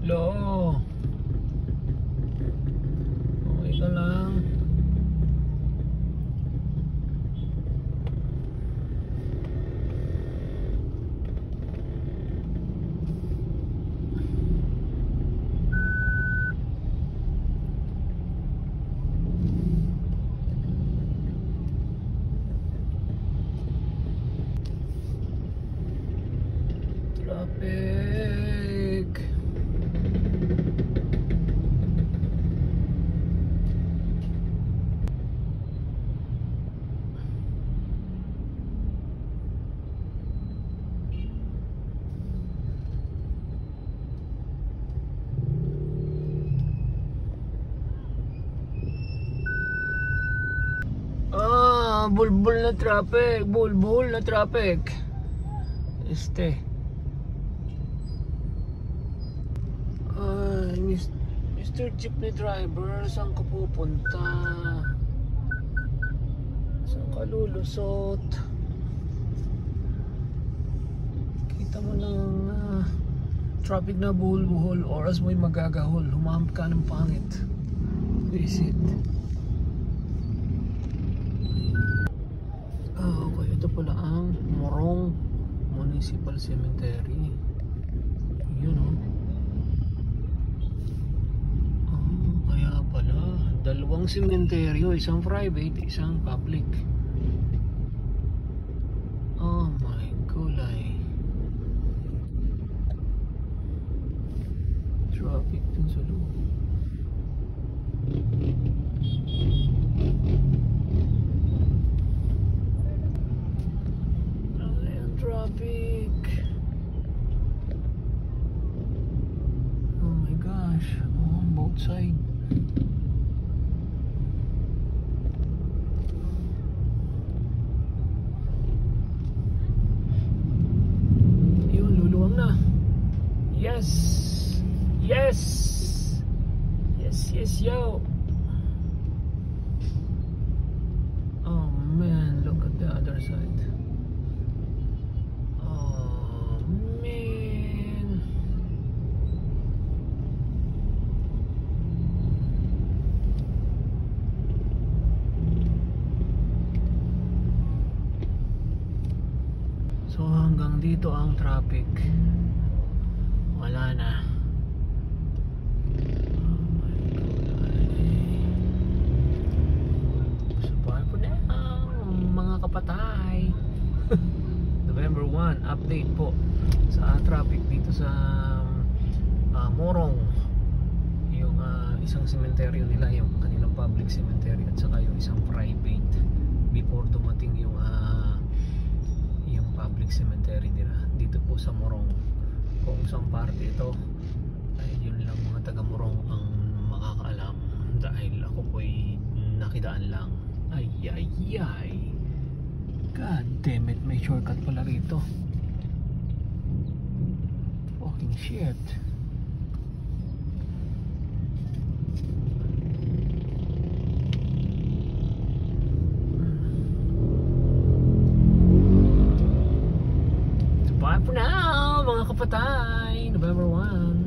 Lo. Okay ka lang. Traffic. Bulbul na traffic. Bulbul na traffic. Mr. Jeepney driver, saan ka pupunta? Saan ka lulusot? Kita mo ng traffic na buhol-buhol, oras mo'y magagahol, humamp ka ng pangit. Visit. Okay, ito pala ang Morong Municipal Cemetery. Yun o. Kaya pala, dalawang sementeryo, isang private, isang public. Oh my gulay. Traffic dun sa loob. Ayan, traffic. Oh my gosh, on both sides. Yes! Yes! Yes, yes, yo! Oh man, look at the other side. Oh man! So hanggang dito ang traffic. Wala na. Oh my God. So bye for now, mga kapatay. November 1, update po sa traffic dito sa Morong. Yung isang cemetery nila, yung kanilang public cemetery, at saka yung isang private before dumating yung public cemetery nila dito po sa Morong. Kung saan parte ito ay yun lang mga taga Morong ang makakaalam, dahil ako po'y nakidaan lang. Ay ay ay, god damn it, may shortcut pala rito. Fucking shit. Bye for now, mga kapatay. November 1.